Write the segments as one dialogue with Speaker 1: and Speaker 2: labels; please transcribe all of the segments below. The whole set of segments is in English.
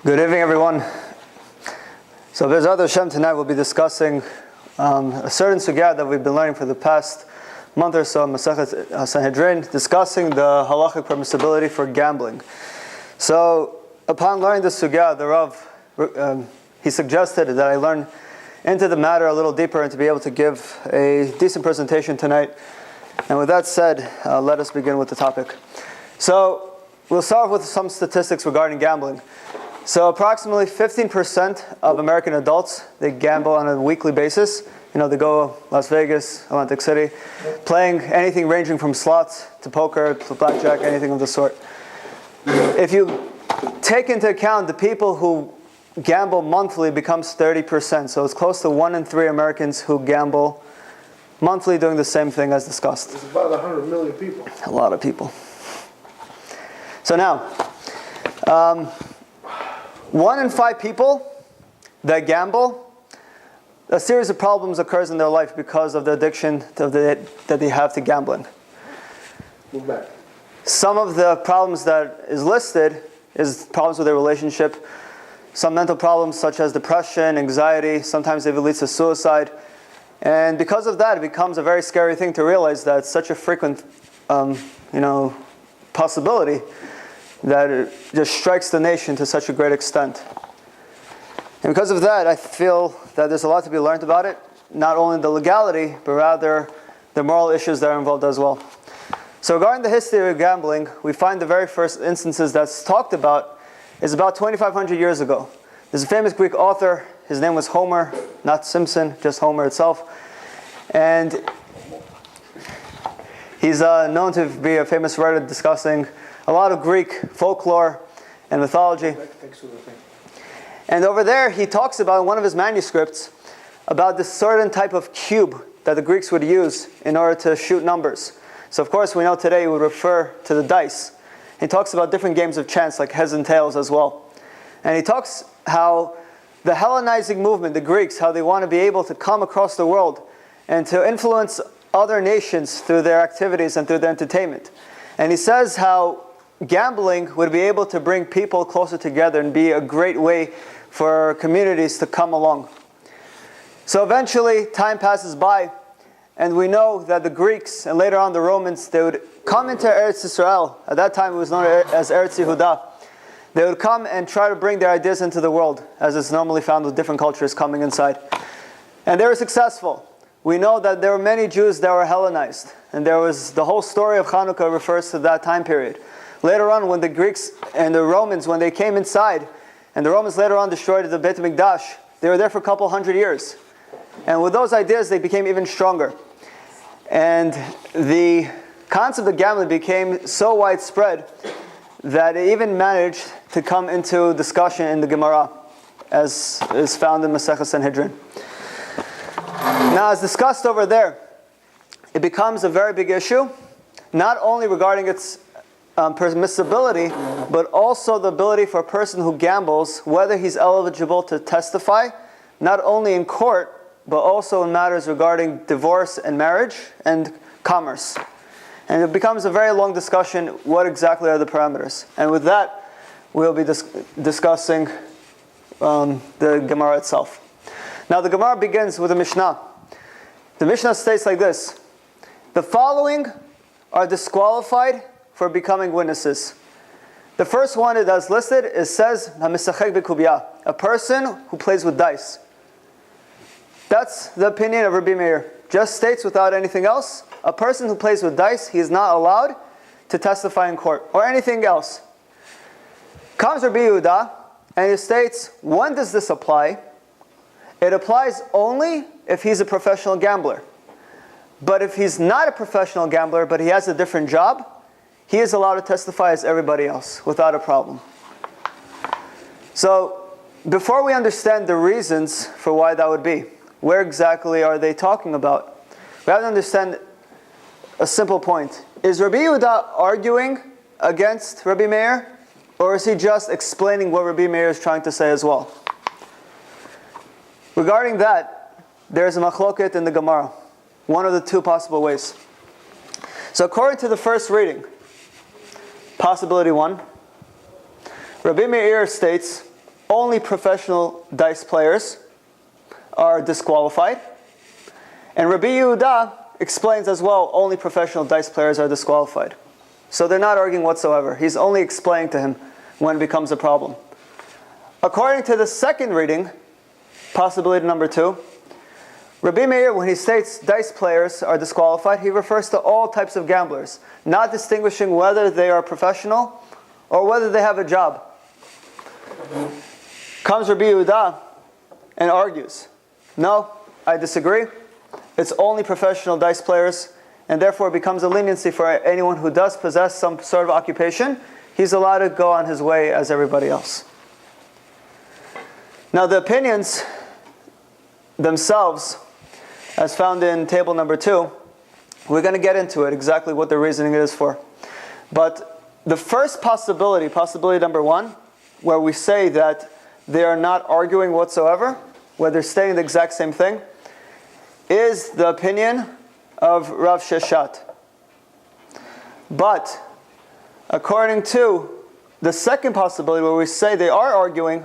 Speaker 1: Good evening, everyone. So, B'ezrat Hashem, tonight we'll be discussing a certain sugya that we've been learning for the past month or so, Masechet Sanhedrin, discussing the halachic permissibility for gambling. So, upon learning the sugya, the Rav, he suggested that I learn into the matter a little deeper and to be able to give a decent presentation tonight. And with that said, let us begin with the topic. So, we'll start with some statistics regarding gambling. So approximately 15% of American adults, they gamble on a weekly basis. You know, they go Las Vegas, Atlantic City, playing anything ranging from slots to poker to blackjack, anything of the sort. If you take into account the people who gamble monthly, becomes 30%. So it's close to 1 in 3 Americans who gamble monthly doing the same thing as discussed.
Speaker 2: It's about 100 million people.
Speaker 1: A lot of people. So now, 1 in 5 people that gamble, a series of problems occurs in their life because of the addiction that they have to gambling.
Speaker 2: Move back.
Speaker 1: Some of the problems that is listed is problems with their relationship, some mental problems such as depression, anxiety, sometimes it leads to suicide. And because of that, it becomes a very scary thing to realize that it's such a frequent possibility that it just strikes the nation to such a great extent. And because of that, I feel that there's a lot to be learned about it, not only the legality, but rather the moral issues that are involved as well. So regarding the history of gambling, we find the very first instances that's talked about is about 2,500 years ago. There's a famous Greek author, his name was Homer, not Simpson, just Homer itself. And he's known to be a famous writer discussing a lot of Greek folklore and mythology. And over there, he talks about in one of his manuscripts about this certain type of cube that the Greeks would use in order to shoot numbers. So of course, we know today it would refer to the dice. He talks about different games of chance, like heads and tails as well. And he talks how the Hellenizing movement, the Greeks, how they want to be able to come across the world and to influence other nations through their activities and through their entertainment. And he says how gambling would be able to bring people closer together and be a great way for communities to come along. So eventually, time passes by, and we know that the Greeks and later on the Romans, they would come into Eretz Yisrael. At that time, it was known as Eretz Yehuda. They would come and try to bring their ideas into the world, as is normally found with different cultures coming inside. And they were successful. We know that there were many Jews that were Hellenized, and there was the whole story of Hanukkah refers to that time period. Later on, when the Greeks and the Romans, when they came inside, and the Romans later on destroyed the Beit Mikdash, they were there for a couple hundred years. And with those ideas, they became even stronger. And the concept of gambling became so widespread that it even managed to come into discussion in the Gemara, as is found in Masechet Sanhedrin. Now, as discussed over there, it becomes a very big issue, not only regarding its permissibility, but also the ability for a person who gambles, whether he's eligible to testify, not only in court, but also in matters regarding divorce and marriage and commerce. And it becomes a very long discussion, what exactly are the parameters. And with that, we'll be discussing the Gemara itself. Now the Gemara begins with a Mishnah. The Mishnah states like this: the following are disqualified for becoming witnesses. The first one that is listed, it says, a person who plays with dice. That's the opinion of Rabbi Meir. Just states without anything else, a person who plays with dice, he is not allowed to testify in court, or anything else. Comes Rabbi Yehuda, and he states, when does this apply? It applies only if he's a professional gambler. But if he's not a professional gambler, but he has a different job, he is allowed to testify as everybody else, without a problem. So, before we understand the reasons for why that would be, where exactly are they talking about? We have to understand a simple point. Is Rabbi Yehuda arguing against Rabbi Meir, or is he just explaining what Rabbi Meir is trying to say as well? Regarding that, there is a machloket in the Gemara. One of the two possible ways. So according to the first reading, possibility 1, Rabbi Meir states only professional dice players are disqualified. And Rabbi Yehuda explains as well, only professional dice players are disqualified. So they're not arguing whatsoever. He's only explaining to him when it becomes a problem. According to the second reading, possibility number 2, Rabbi Meir, when he states dice players are disqualified, he refers to all types of gamblers, not distinguishing whether they are professional or whether they have a job. Comes Rabbi Yehuda and argues, no, I disagree. It's only professional dice players, and therefore it becomes a leniency for anyone who does possess some sort of occupation. He's allowed to go on his way as everybody else. Now the opinions themselves, as found in table number 2, we're going to get into it, exactly what the reasoning is for. But the first possibility, possibility number 1, where we say that they are not arguing whatsoever, where they're stating the exact same thing, is the opinion of Rav Sheshat. But according to the second possibility, where we say they are arguing,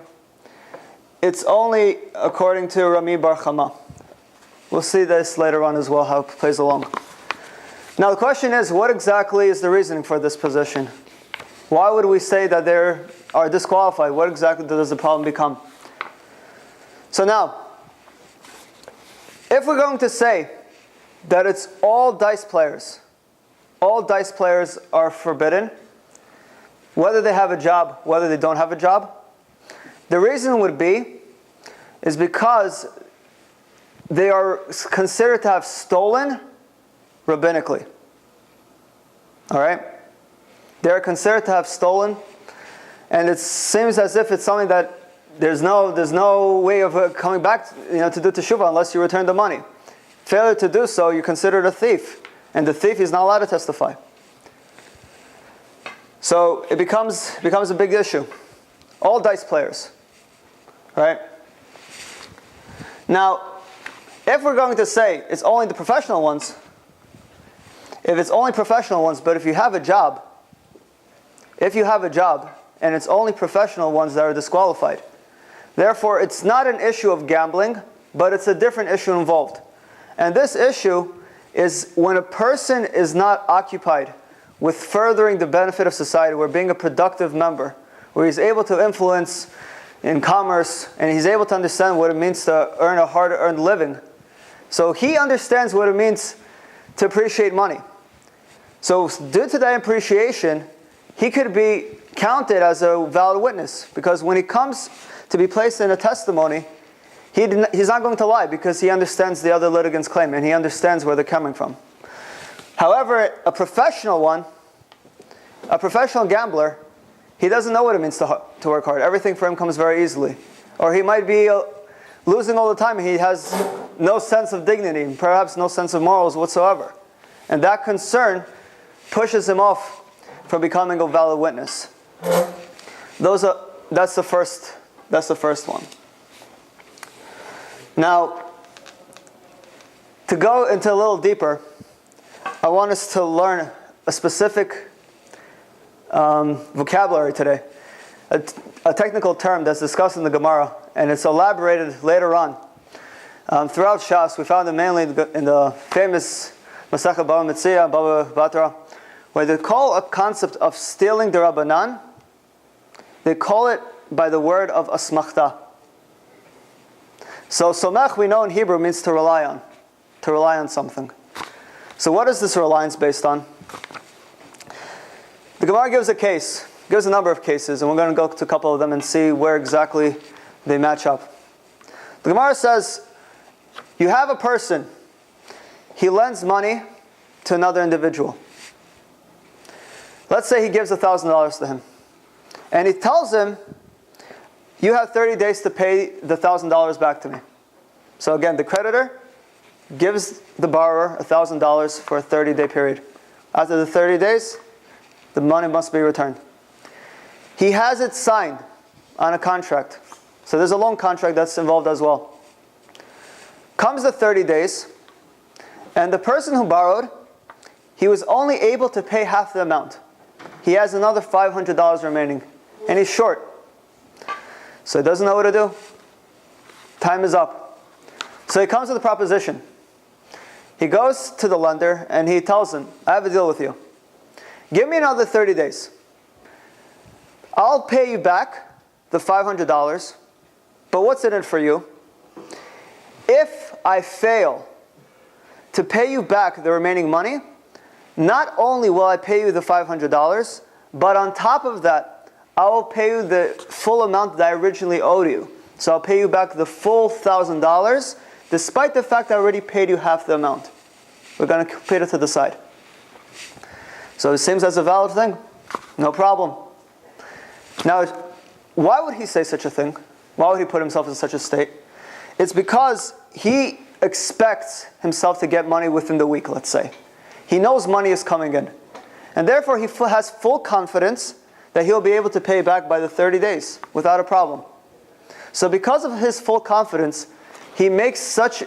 Speaker 1: it's only according to Rami Bar Chama. We'll see this later on as well, how it plays along. Now the question is, what exactly is the reasoning for this position? Why would we say that they are disqualified? What exactly does the problem become? So now, if we're going to say that it's all dice players are forbidden, whether they have a job, whether they don't have a job, the reason would be is because they are considered to have stolen rabbinically. All right? They are considered to have stolen, and it seems as if it's something that there's no way of coming back, to do teshuvah unless you return the money. Failure to do so, you're considered a thief, and the thief is not allowed to testify. So it becomes a big issue. All dice players, right? Now, if we're going to say it's only the professional ones, but if you have a job, and it's only professional ones that are disqualified, therefore it's not an issue of gambling, but it's a different issue involved. And this issue is when a person is not occupied with furthering the benefit of society, where being a productive member, where he's able to influence in commerce, and he's able to understand what it means to earn a hard-earned living. So he understands what it means to appreciate money. So due to that appreciation, he could be counted as a valid witness, because when he comes to be placed in a testimony, he's not going to lie, because he understands the other litigant's claim, and he understands where they're coming from. However, a professional gambler, he doesn't know what it means to work hard. Everything for him comes very easily. Or he might be losing all the time, and he has no sense of dignity, and perhaps no sense of morals whatsoever. And that concern pushes him off from becoming a valid witness. That's the first one. Now, to go into a little deeper, I want us to learn a specific vocabulary today, a technical term that's discussed in the Gemara, and it's elaborated later on. Throughout Shas, we found it mainly in the famous Masechet Bava Metzia, Bava Batra, where they call a concept of stealing the Rabbanan, they call it by the word of asmachta. So somech, we know in Hebrew, means to rely on something. So what is this reliance based on? The Gemara gives a number of cases, and we're going to go to a couple of them and see where exactly they match up. The Gemara says, you have a person, he lends money to another individual. Let's say he gives $1,000 to him. And he tells him, you have 30 days to pay the $1,000 back to me. So again, the creditor gives the borrower $1,000 for a 30-day period. After the 30 days, the money must be returned. He has it signed on a contract. So there's a loan contract that's involved as well. Comes the 30 days, and the person who borrowed, he was only able to pay half the amount. He has another $500 remaining, and he's short. So he doesn't know what to do. Time is up. So he comes with a proposition. He goes to the lender and he tells him, I have a deal with you. Give me another 30 days. I'll pay you back the $500, but what's in it for you? If I fail to pay you back the remaining money, not only will I pay you the $500, but on top of that, I will pay you the full amount that I originally owed you. So I'll pay you back the full $1,000, despite the fact I already paid you half the amount. We're going to put it to the side. So it seems as a valid thing. No problem. Now, why would he say such a thing? Why would he put himself in such a state? It's because he expects himself to get money within the week, let's say. He knows money is coming in. And therefore he has full confidence that he'll be able to pay back by the 30 days without a problem. So because of his full confidence, he makes such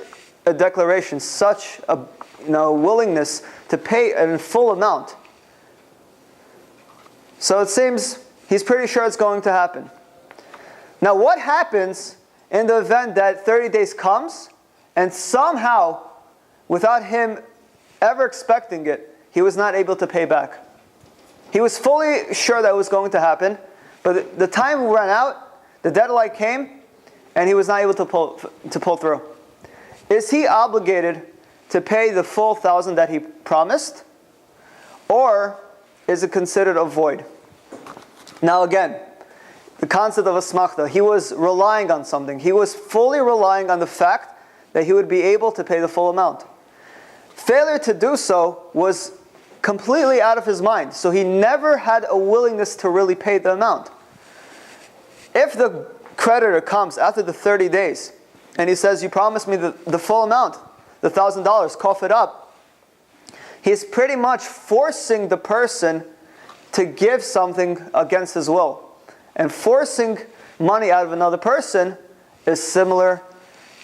Speaker 1: a declaration, such a willingness to pay a full amount. So it seems he's pretty sure it's going to happen. Now what happens in the event that 30 days comes and somehow, without him ever expecting it, he was not able to pay back? He was fully sure that it was going to happen, but the time ran out, the deadline came, and he was not able to pull through. Is he obligated to pay the full $1,000 that he promised? Or is it considered a void? Now again, the concept of asmachta, he was relying on something. He was fully relying on the fact that he would be able to pay the full amount. Failure to do so was completely out of his mind. So he never had a willingness to really pay the amount. If the creditor comes after the 30 days and he says, you promised me the full amount, the $1,000, cough it up, he's pretty much forcing the person to give something against his will. And forcing money out of another person is similar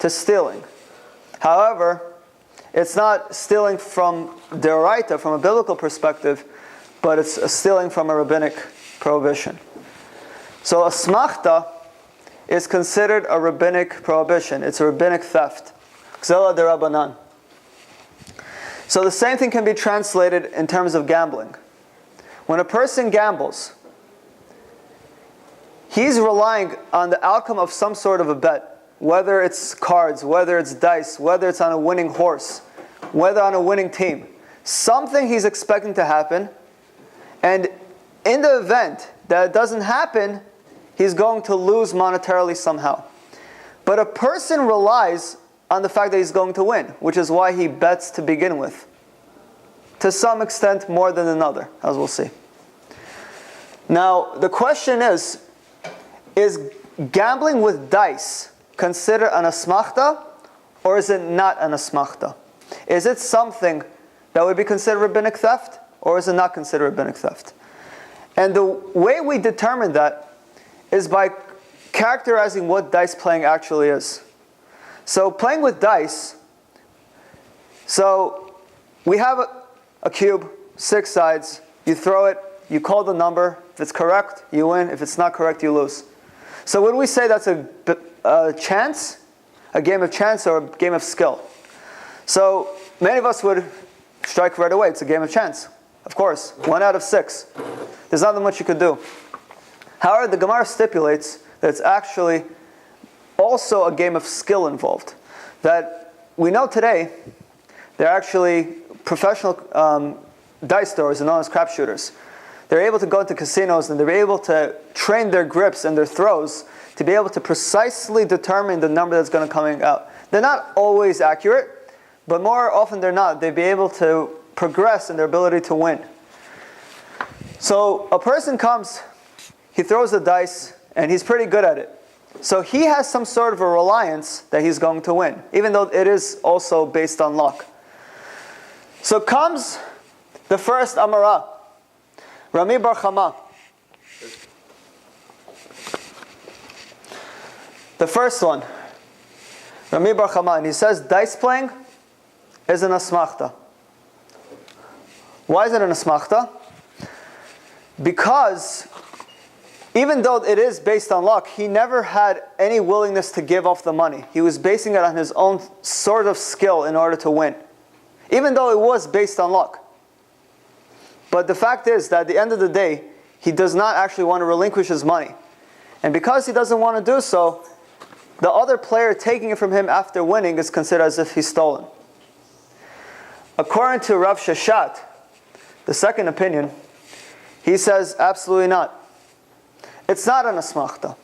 Speaker 1: to stealing. However, it's not stealing from deoraita, from a biblical perspective, but it's stealing from a rabbinic prohibition. So asmachta is considered a rabbinic prohibition. It's a rabbinic theft. Gzela derabanan. So the same thing can be translated in terms of gambling. When a person gambles, he's relying on the outcome of some sort of a bet, whether it's cards, whether it's dice, whether it's on a winning horse, whether on a winning team. Something he's expecting to happen, and in the event that it doesn't happen, he's going to lose monetarily somehow. But a person relies on the fact that he's going to win, which is why he bets to begin with. To some extent more than another, as we'll see. Now, the question is gambling with dice considered an asmachta, or is it not an asmachta? Is it something that would be considered rabbinic theft, or is it not considered rabbinic theft? And the way we determine that is by characterizing what dice playing actually is. So playing with dice, so we have a cube, 6 sides, you throw it, you call the number, if it's correct, you win, if it's not correct, you lose. So would we say that's a chance, a game of chance, or a game of skill? So many of us would strike right away, it's a game of chance. Of course, 1 out of 6. There's not much you could do. However, the Gemara stipulates that it's actually also a game of skill involved. That we know today, they're actually professional dice throwers, known as crap shooters. They're able to go into casinos and they're able to train their grips and their throws to be able to precisely determine the number that's going to come out. They're not always accurate, but more often than not, they'll be able to progress in their ability to win. So a person comes, he throws the dice, and he's pretty good at it. So he has some sort of a reliance that he's going to win, even though it is also based on luck. So comes the first Amara, Rami Bar Chama. The first one, Rami Bar Chama, and he says dice playing is an asmachta. Why is it an asmachta? Because even though it is based on luck, he never had any willingness to give off the money. He was basing it on his own sort of skill in order to win, even though it was based on luck. But the fact is that at the end of the day, he does not actually want to relinquish his money. And because he doesn't want to do so, the other player taking it from him after winning is considered as if he's stolen. According to Rav Sheshat, the second opinion, he says absolutely not. It's not an asmachta.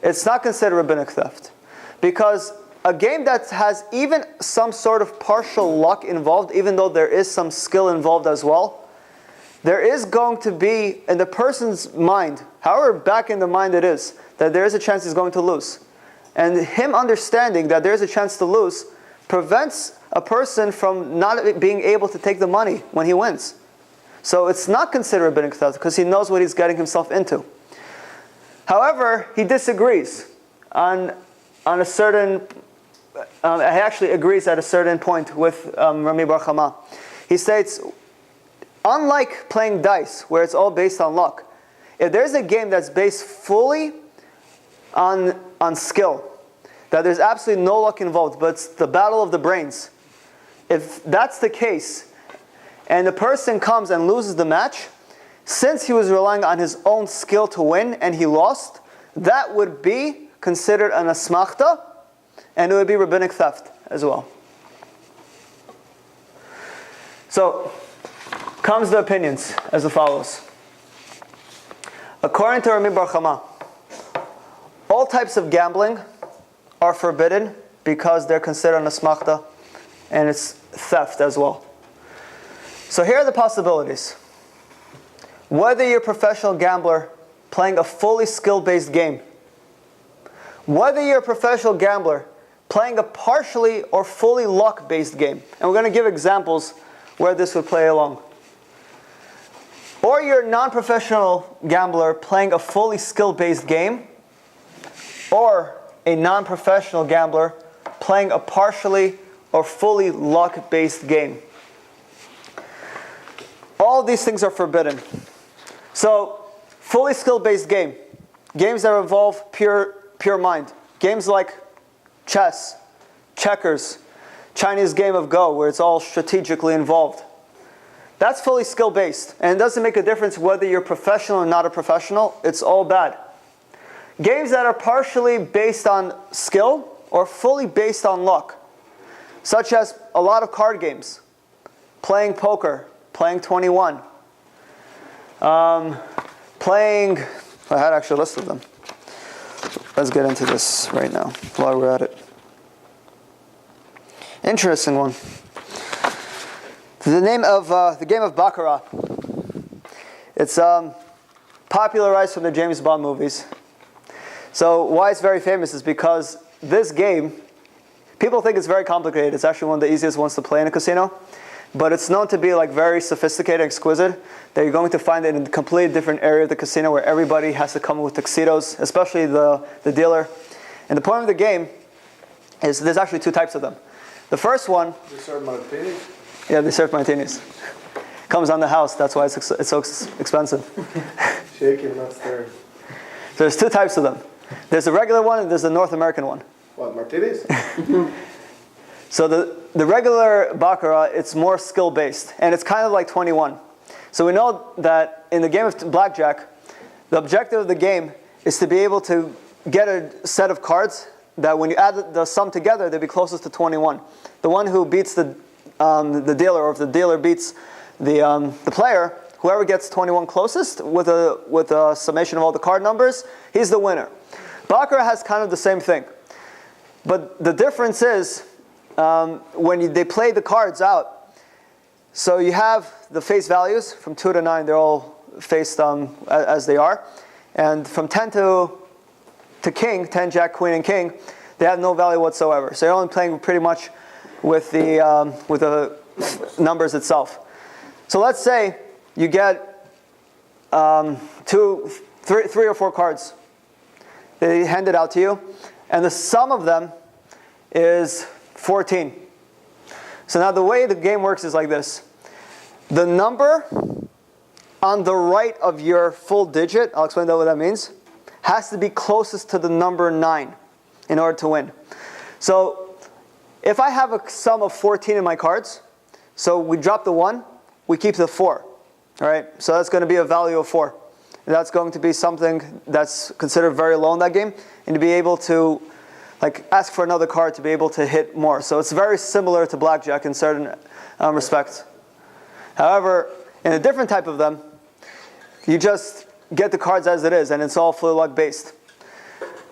Speaker 1: It's not considered rabbinic theft. Because a game that has even some sort of partial luck involved, even though there is some skill involved as well, there is going to be, in the person's mind, however back in the mind it is, that there is a chance he's going to lose. And him understanding that there is a chance to lose prevents a person from not being able to take the money when he wins. So it's not considered rabbinic theft because he knows what he's getting himself into. However, he disagrees on a certain, he actually agrees at a certain point with Rami Bar Chama. He states, unlike playing dice, where it's all based on luck, if there's a game that's based fully on skill, that there's absolutely no luck involved, but it's the battle of the brains, if that's the case, and the person comes and loses the match, since he was relying on his own skill to win and he lost, that would be considered an asmachta, and it would be rabbinic theft as well. So, comes the opinions as follows. According to Rami Bar Chama, all types of gambling are forbidden because they're considered an asmachta, and it's theft as well. So here are the possibilities. Whether you're a professional gambler playing a fully skill-based game, whether you're a professional gambler playing a partially or fully luck-based game, and we're going to give examples where this would play along, or you're a non-professional gambler playing a fully skill-based game, or a non-professional gambler playing a partially or fully luck-based game. All these things are forbidden. So, fully skill-based game, games that involve pure mind, games like chess, checkers, Chinese game of Go, where it's all strategically involved. That's fully skill-based, and it doesn't make a difference whether you're professional or not a professional, it's all bad. Games that are partially based on skill or fully based on luck, such as a lot of card games, playing poker, playing 21, playing, I had actually a list of them. Let's get into this right now while we're at it. Interesting one. The name of the game of Baccarat. It's popularized from the James Bond movies. So why it's very famous is because this game, people think it's very complicated. It's actually one of the easiest ones to play in a casino. But it's known to be like very sophisticated, exquisite, that you're going to find it in a completely different area of the casino where everybody has to come with tuxedos, especially the dealer. And the point of the game is there's actually two types of them. The first one...
Speaker 2: They serve martinis?
Speaker 1: Yeah, they serve martinis. Comes on the house, that's why it's so expensive.
Speaker 2: Shaking, not stirring.
Speaker 1: So there's two types of them. There's the regular one and there's the North American one.
Speaker 2: What, martinis?
Speaker 1: So the regular Baccarat, it's more skill-based, and it's kind of like 21. So we know that in the game of blackjack, the objective of the game is to be able to get a set of cards that when you add the sum together, they'll be closest to 21. The one who beats the dealer, or if the dealer beats the player, whoever gets 21 closest with a summation of all the card numbers, he's the winner. Baccarat has kind of the same thing. But the difference is, when they play the cards out, so you have the face values from 2 to 9, they're all faced as they are. And from 10 to king, 10, jack, queen, and king, they have no value whatsoever. So you're only playing pretty much with the numbers itself. So let's say you get 3 or 4 cards. They hand it out to you, and the sum of them is 14. So now the way the game works is like this. The number on the right of your full digit, I'll explain what that means, has to be closest to the number 9 in order to win. So if I have a sum of 14 in my cards, so we drop the 1, we keep the 4. All right? So that's going to be a value of 4. And that's going to be something that's considered very low in that game, and to be able to ask for another card to be able to hit more. So it's very similar to blackjack in certain respects. However, in a different type of them, you just get the cards as it is, and it's all fully luck based.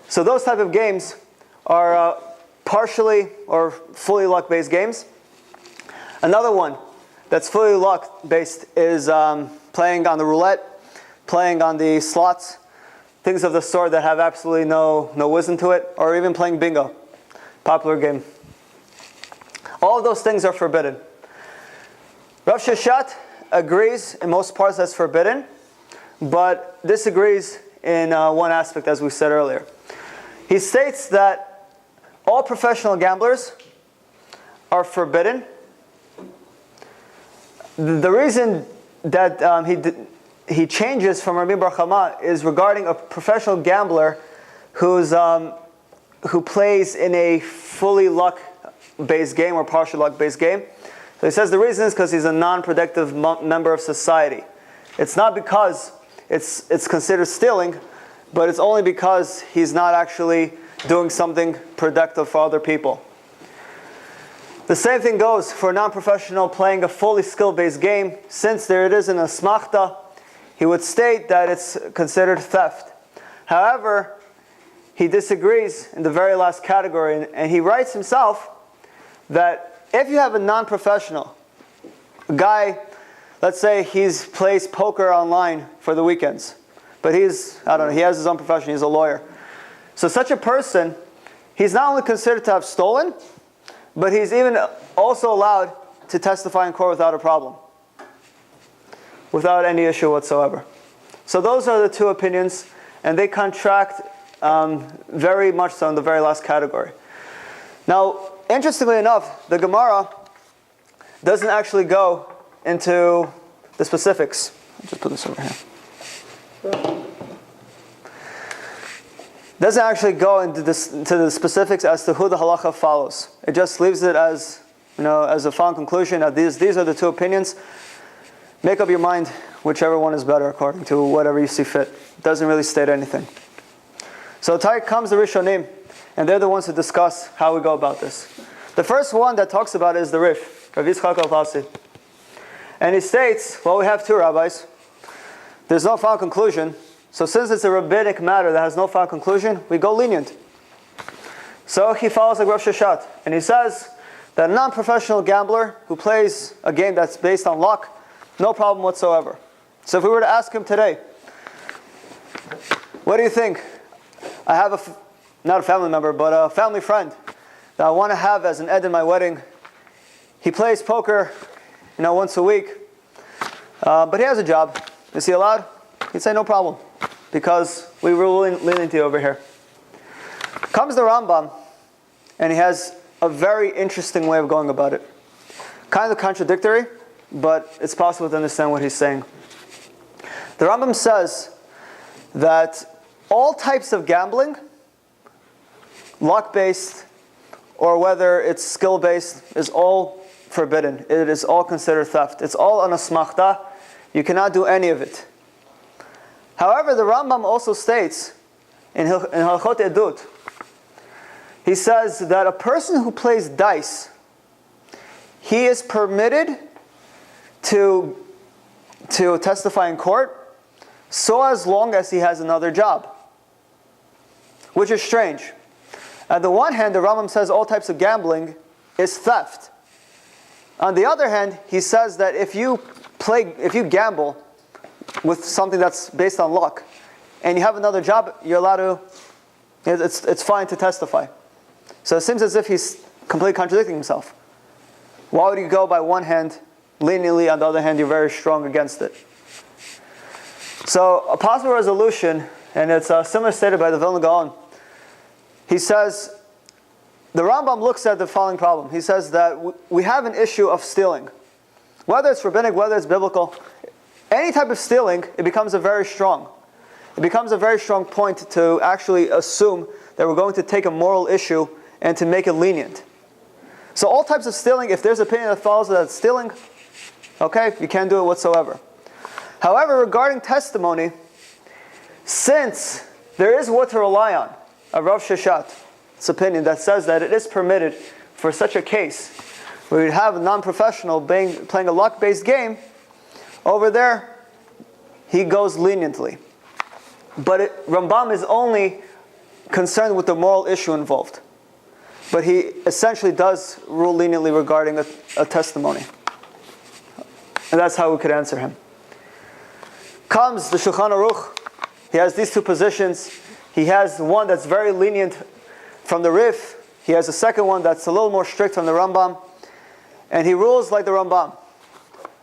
Speaker 1: So those type of games are partially or fully luck based games. Another one that's fully luck based is playing on the roulette, playing on the slots, things of the sort that have absolutely no wisdom to it, or even playing bingo, popular game. All of those things are forbidden. Rav Sheshet agrees in most parts that's forbidden, but disagrees in one aspect, as we said earlier. He states that all professional gamblers are forbidden. The reason that he changes from Rabbi Bar Chama is regarding a professional gambler who plays in a fully luck-based game or partial luck-based game. So he says the reason is because he's a non-productive member of society. It's not because it's considered stealing, but it's only because he's not actually doing something productive for other people. The same thing goes for a non-professional playing a fully skill-based game. Since there it is in a smachta, he would state that it's considered theft. However, he disagrees in the very last category, and he writes himself that if you have a non-professional, a guy, let's say he plays poker online for the weekends, but he has his own profession, he's a lawyer. So such a person, he's not only considered to have stolen, but he's even also allowed to testify in court without a problem, without any issue whatsoever. So those are the two opinions, and they contract very much so in the very last category. Now, interestingly enough, the Gemara doesn't actually go into the specifics. I'll just put this over here. Doesn't actually go into the specifics as to who the halacha follows. It just leaves it as a final conclusion. These are the two opinions. Make up your mind whichever one is better according to whatever you see fit. It doesn't really state anything. So comes the Rishonim, and they're the ones who discuss how we go about this. The first one that talks about it is the Rif, Rav Yitzchak al-Pasi. And he states, well, we have two rabbis. There's no final conclusion. So since it's a rabbinic matter that has no final conclusion, we go lenient. So he follows like Rav Sheshet, and he says that a non-professional gambler who plays a game that's based on luck, no problem whatsoever. So if we were to ask him today, what do you think? I have not a family member, but a family friend that I want to have as an ed in my wedding. He plays poker, once a week, but he has a job. Is he allowed? He'd say no problem, because we were lenient over here. Comes the Rambam, and he has a very interesting way of going about it. Kind of contradictory, but it's possible to understand what he's saying. The Rambam says that all types of gambling, luck-based, or whether it's skill-based, is all forbidden. It is all considered theft. It's all on a smachta. You cannot do any of it. However, the Rambam also states in Halchot Edut, he says that a person who plays dice, he is permitted to testify in court so as long as he has another job, which is strange. On the one hand, the Rambam says all types of gambling is theft. On the other hand, he says that if you gamble with something that's based on luck, and you have another job, you're allowed to, it's fine to testify. So it seems as if he's completely contradicting himself. Why would you go by one hand leniently, on the other hand you're very strong against it? So a possible resolution, and it's similar stated by the Vilna Gaon, he says, the Rambam looks at the following problem. He says that we have an issue of stealing. Whether it's rabbinic, whether it's biblical, any type of stealing, it becomes a very strong point to actually assume that we're going to take a moral issue and to make it lenient. So all types of stealing, if there's an opinion that follows that it's stealing, okay, you can't do it whatsoever. However, regarding testimony, since there is what to rely on, a Rav Sheshat's opinion that says that it is permitted for such a case, where you'd have a non-professional playing a luck-based game, over there, he goes leniently. But Rambam is only concerned with the moral issue involved. But he essentially does rule leniently regarding a testimony. And that's how we could answer him. Comes the Shulchan Aruch. He has these two positions. He has one that's very lenient from the Rif. He has a second one that's a little more strict from the Rambam. And he rules like the Rambam.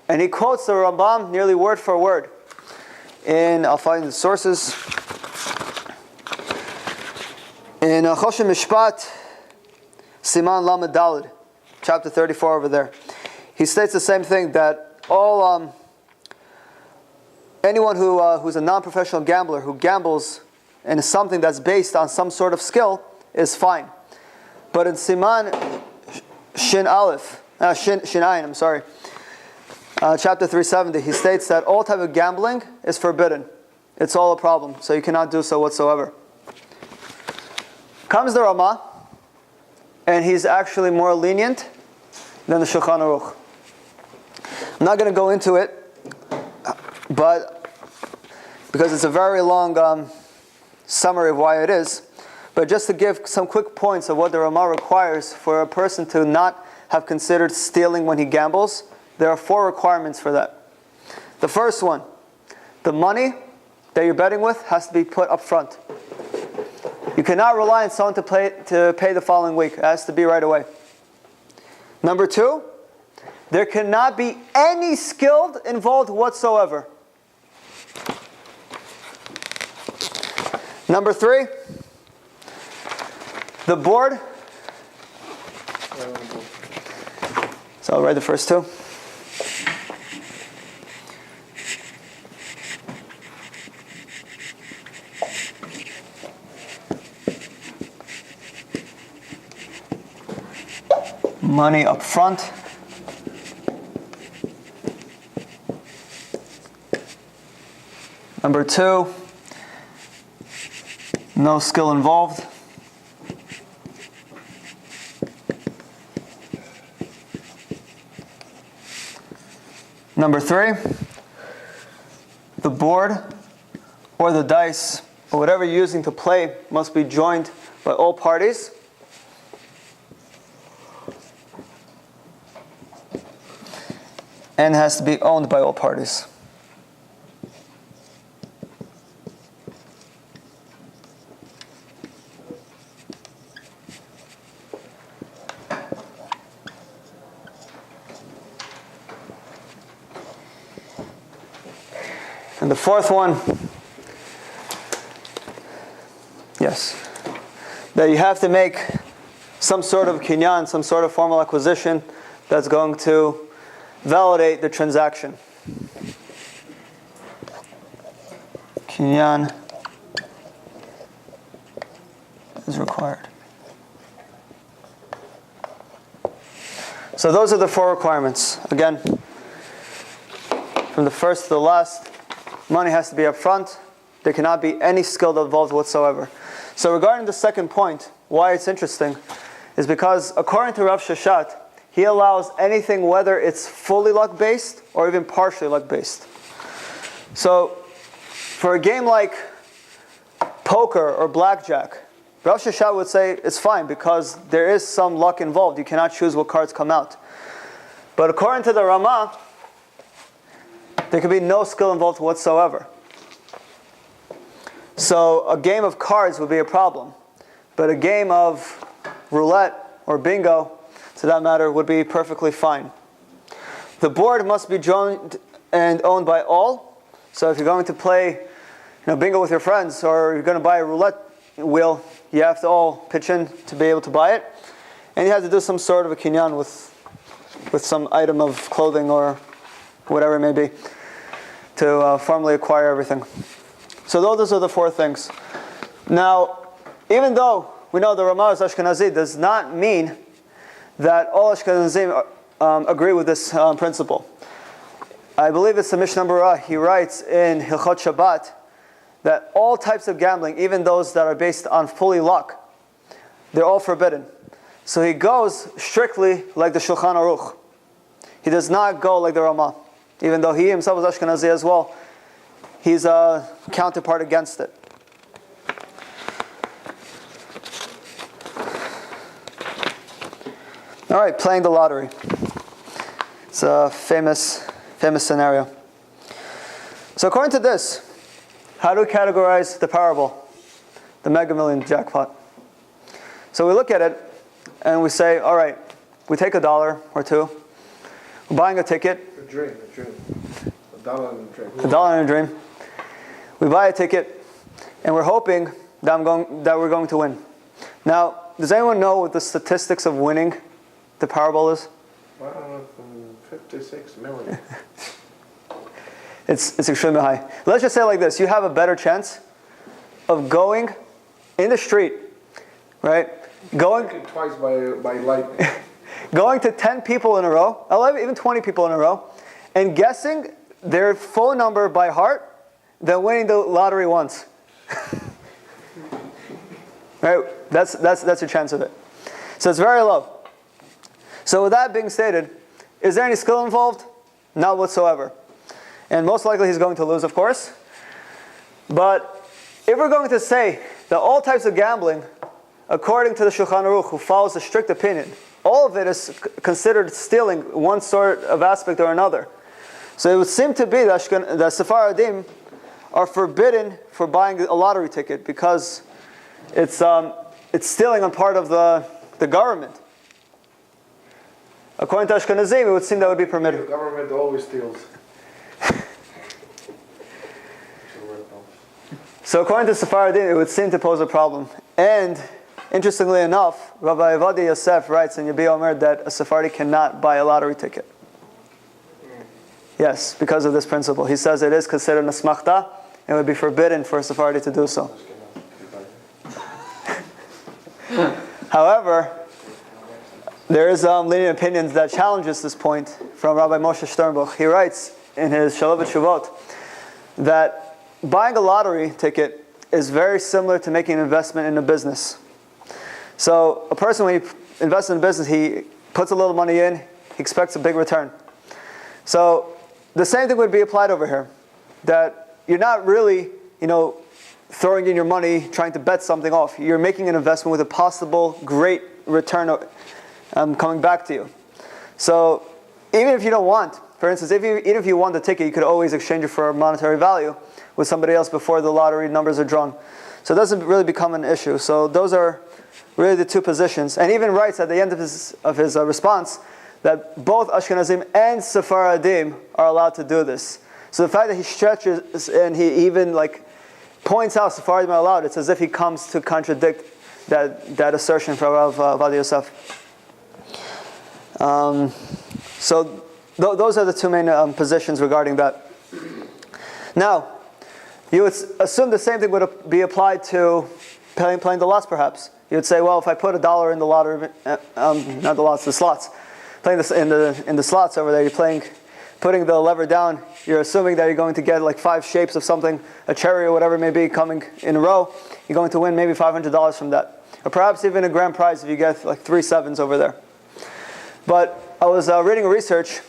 Speaker 1: And he quotes the Rambam nearly word for word. I'll find the sources. In Choshen Mishpat, Siman Lamed Daled, chapter 34 over there. He states the same thing, that anyone who's a non-professional gambler who gambles in something that's based on some sort of skill is fine. But in Siman Shin Ayin, chapter 370, he states that all type of gambling is forbidden. It's all a problem, so you cannot do so whatsoever. Comes the Ramah, and he's actually more lenient than the Shulchan Aruch. I'm not going to go into it, but because it's a very long summary of why it is, but just to give some quick points of what the Ramah requires for a person to not have considered stealing when he gambles, there are 4 requirements for that. The first one, the money that you're betting with has to be put up front. You cannot rely on someone to pay the following week. It has to be right away. Number 2, there cannot be any skill involved whatsoever. Number 3, the board. So I'll write the first 2. Money up front. Number 2, no skill involved. Number 3, the board or the dice or whatever you're using to play must be joined by all parties. And has to be owned by all parties. And the fourth one, yes, that you have to make some sort of kinyan, some sort of formal acquisition that's going to validate the transaction. Kinyan is required. So those are the 4 requirements. Again, from the first to the last, money has to be up front. There cannot be any skill involved whatsoever. So regarding the second point, why it's interesting is because according to Rav Sheshat, he allows anything whether it's fully luck-based or even partially luck-based. So for a game like poker or blackjack, Rav Sheshat would say it's fine because there is some luck involved. You cannot choose what cards come out. But according to the Ramah, there could be no skill involved whatsoever. So a game of cards would be a problem. But a game of roulette or bingo, to that matter, would be perfectly fine. The board must be joined and owned by all. So if you're going to play bingo with your friends, or you're going to buy a roulette wheel, you have to all pitch in to be able to buy it. And you have to do some sort of a kinyan with some item of clothing or whatever it may be. to formally acquire everything. So those are the four things. Now, even though we know the Ramah is Ashkenazi, does not mean that all Ashkenazim agree with this principle. I believe it's the Mishnah Berurah. He writes in Hilchot Shabbat that all types of gambling, even those that are based on fully luck, they're all forbidden. So he goes strictly like the Shulchan Aruch. He does not go like the Ramah. Even though he himself is Ashkenazi as well, he's a counterpart against it. All right, playing the lottery. It's a famous scenario. So according to this, how do we categorize the Powerball, the Mega Million jackpot? So we look at it and we say, all right, we take $1 or $2, we're buying a ticket.
Speaker 2: A dream. $1 and a dream.
Speaker 1: $1 and a dream. We buy a ticket and we're hoping that we're going to win. Now, does anyone know what the statistics of winning the Powerball is?
Speaker 2: 56 million.
Speaker 1: It's extremely high. Let's just say it like this. You have a better chance of going in the street, right? Going
Speaker 2: Twice by lightning.
Speaker 1: going to 10 people in a row, 11, even 20 people in a row, and guessing their phone number by heart than winning the lottery once. Right? That's your chance of it. So it's very low. So with that being stated, is there any skill involved? Not whatsoever. And most likely he's going to lose, of course. But if we're going to say that all types of gambling, according to the Shulchan Aruch, who follows a strict opinion, all of it is considered stealing one sort of aspect or another. So it would seem to be that Sephardim are forbidden for buying a lottery ticket because it's stealing on part of the government. According to Ashkenazim, it would seem that would be permitted.
Speaker 2: The government always steals.
Speaker 1: So according to Sephardim, it would seem to pose a problem. And interestingly enough, Rabbi Avadia Yosef writes in Yabi Omer that a Sephardi cannot buy a lottery ticket. Yes, because of this principle. He says it is considered an asmachta, and it would be forbidden for a Sephardi to do so. However, there is lenient opinions that challenges this point from Rabbi Moshe Sternbuch. He writes in his Shalom Tshuvot that buying a lottery ticket is very similar to making an investment in a business. So a person, when he invests in a business, he puts a little money in, he expects a big return. So the same thing would be applied over here. That you're not really, throwing in your money, trying to bet something off. You're making an investment with a possible great return coming back to you. So even if you don't want, for instance, even if you want the ticket, you could always exchange it for a monetary value with somebody else before the lottery numbers are drawn. So it doesn't really become an issue. So those are really the two positions. And he even writes at the end of his response that both Ashkenazim and Sephardim are allowed to do this. So the fact that he stretches and he even points out Sephardim are allowed, it's as if he comes to contradict that assertion from Rav Avadia Yosef. So those are the two main positions regarding that. Now, you would assume the same thing would be applied to playing the lots, perhaps. You would say, well, if I put $1 in the lottery, not the lots, the slots, playing this in the slots over there, you're putting the lever down. You're assuming that you're going to get 5 shapes of something, a cherry or whatever it may be, coming in a row. You're going to win maybe $500 from that, or perhaps even a grand prize if you get 3 sevens over there. But I was reading a research.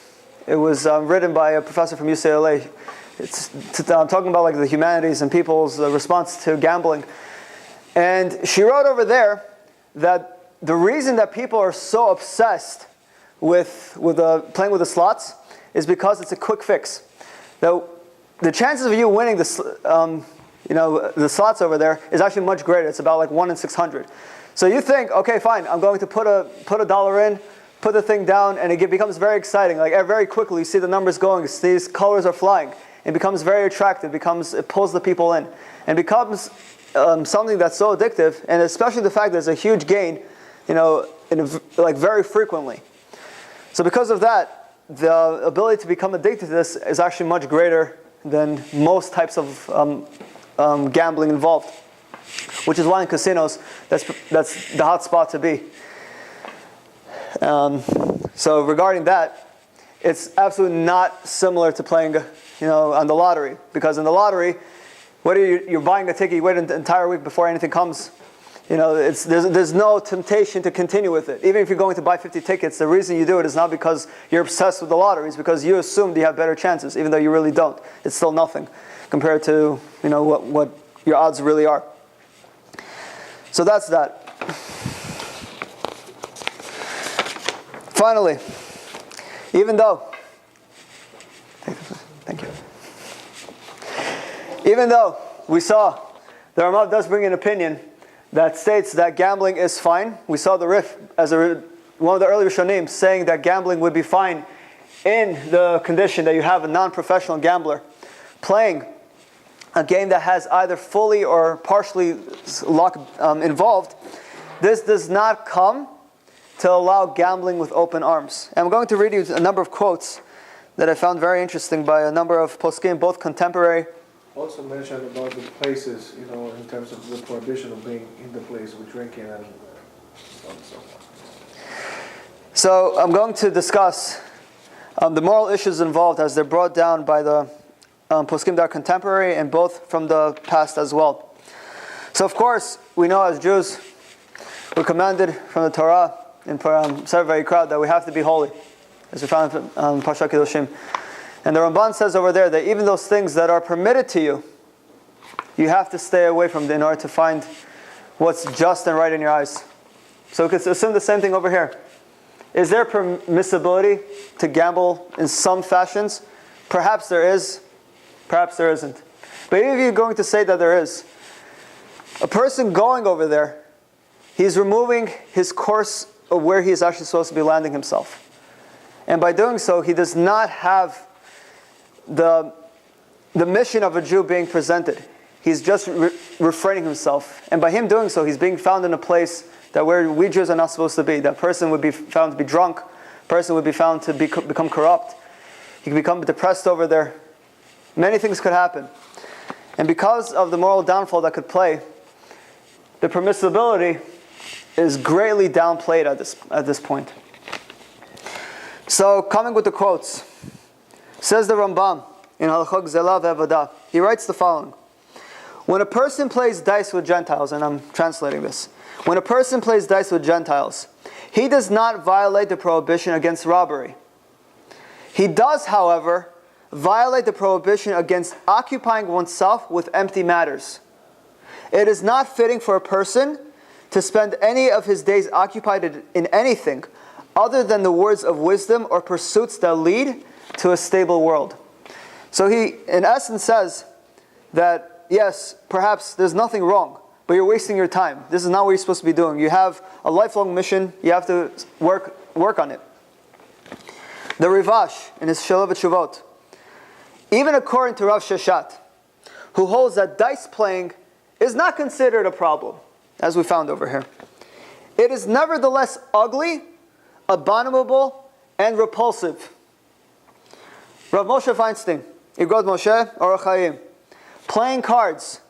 Speaker 1: It was written by a professor from UCLA. It's talking about the humanities and people's response to gambling. And she wrote over there that the reason that people are so obsessed with playing with the slots is because it's a quick fix. Now, the chances of you winning the slots over there is actually much greater. It's about 1 in 600. So you think, okay, fine, I'm going to put $1 in, put the thing down, and it becomes very exciting. Very quickly, you see the numbers going, these colors are flying. It becomes very attractive. It pulls the people in, and becomes something that's so addictive. And especially the fact that there's a huge gain, very frequently. So because of that, the ability to become addicted to this is actually much greater than most types of gambling involved, which is why in casinos that's the hot spot to be. So regarding that, it's absolutely not similar to playing, on the lottery, because in the lottery, whether you're buying a ticket, you wait an entire week before anything comes. There's no temptation to continue with it. Even if you're going to buy 50 tickets, the reason you do it is not because you're obsessed with the lottery. It's because you assumed you have better chances, even though you really don't. It's still nothing compared to what your odds really are. So that's that. Finally, even though we saw the Ramav does bring an opinion that states that gambling is fine. We saw the Rif as one of the early Rishonim saying that gambling would be fine in the condition that you have a non-professional gambler playing a game that has either fully or partially luck involved. This does not come to allow gambling with open arms. And I'm going to read you a number of quotes that I found very interesting by a number of poskim, both contemporary.
Speaker 2: Also mentioned about the places, in terms of the prohibition of being in the place with drinking and so on and so forth.
Speaker 1: So I'm going to discuss the moral issues involved as they're brought down by the poskim that are contemporary and both from the past as well. So of course, we know as Jews, we're commanded from the Torah in Sefer Vayikra that we have to be holy, as we found in Parshat Kedoshim. And the Ramban says over there that even those things that are permitted to you, you have to stay away from them in order to find what's just and right in your eyes. So we could assume the same thing over here. Is there permissibility to gamble in some fashions? Perhaps there is, perhaps there isn't. But even if you're going to say that there is, a person going over there, he's removing his course of where he is actually supposed to be landing himself. And by doing so, he does not have the mission of a Jew being presented. He's just refraining himself. And by him doing so, he's being found in a place that where we Jews are not supposed to be. That person would be found to be drunk. Person would be found to become corrupt. He could become depressed over there. Many things could happen. And because of the moral downfall that could play, the permissibility is greatly downplayed at this point. So, coming with the quotes, says the Rambam in Halachot Zela ve'Avodah, he writes the following: when a person plays dice with Gentiles, and I'm translating this, when a person plays dice with Gentiles, he does not violate the prohibition against robbery. He does, however, violate the prohibition against occupying oneself with empty matters. It is not fitting for a person to spend any of his days occupied in anything other than the words of wisdom or pursuits that lead to a stable world. So he, in essence, says that, yes, perhaps there's nothing wrong, but you're wasting your time. This is not what you're supposed to be doing. You have a lifelong mission. You have to work on it. The Rivash, in his Shalom V'Tshuvot, even according to Rav Sheshat, who holds that dice playing is not considered a problem, as we found over here, it is nevertheless ugly, abominable, and repulsive. Rav Moshe Feinstein, Igrod Moshe, Orach Chaim, playing cards,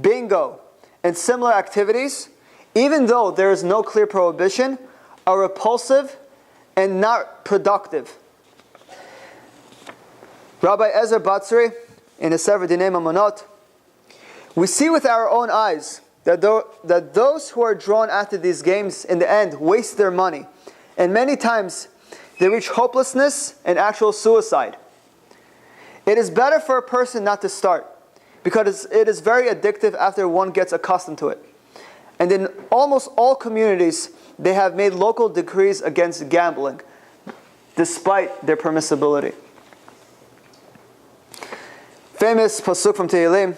Speaker 1: bingo, and similar activities, even though there is no clear prohibition, are repulsive and not productive. Rabbi Ezer Batzri, in his Sefer Dinei Mamonot, we see with our own eyes that those who are drawn after these games in the end waste their money, and many times they reach hopelessness and actual suicide. It is better for a person not to start, because it is very addictive after one gets accustomed to it. And in almost all communities, they have made local decrees against gambling, despite their permissibility. Famous pasuk from Tehillim,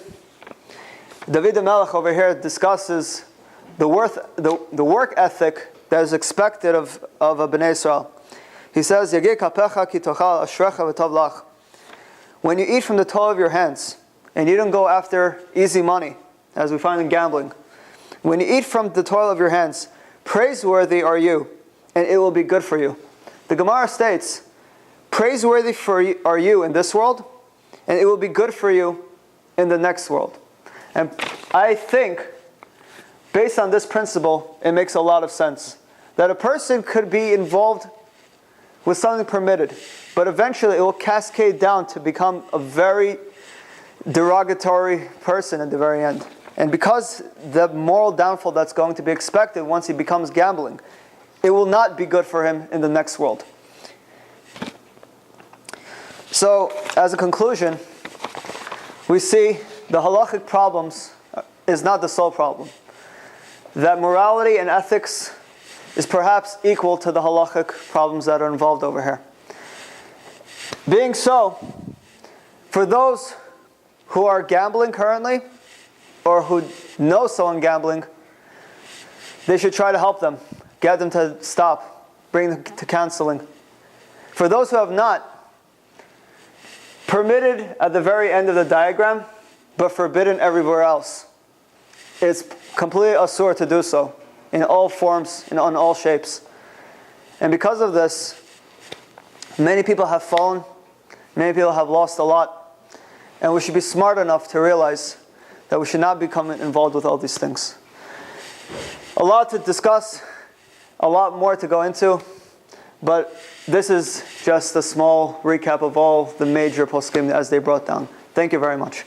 Speaker 1: David HaMelech over here discusses the work ethic that is expected of a Bnei Israel. He says, Yageh kapecha ki tochal ashrecha v'tov lach. When you eat from the toil of your hands, and you don't go after easy money, as we find in gambling, when you eat from the toil of your hands, praiseworthy are you, and it will be good for you. The Gemara states, praiseworthy are you in this world, and it will be good for you in the next world. And I think, based on this principle, it makes a lot of sense. That a person could be involved with something permitted, but eventually it will cascade down to become a very derogatory person at the very end. And because the moral downfall that's going to be expected once he becomes gambling, it will not be good for him in the next world. So, as a conclusion, we see the halachic problems is not the sole problem. That morality and ethics is perhaps equal to the halachic problems that are involved over here. Being so, for those who are gambling currently, or who know someone gambling, they should try to help them, get them to stop, bring them to counseling. For those who have not, permitted at the very end of the diagram, but forbidden everywhere else. It's completely asur to do so, in all forms, in all shapes. And because of this, many people have fallen, many people have lost a lot, and we should be smart enough to realize that we should not become involved with all these things. A lot to discuss, a lot more to go into, but this is just a small recap of all the major poskim as they brought down. Thank you very much.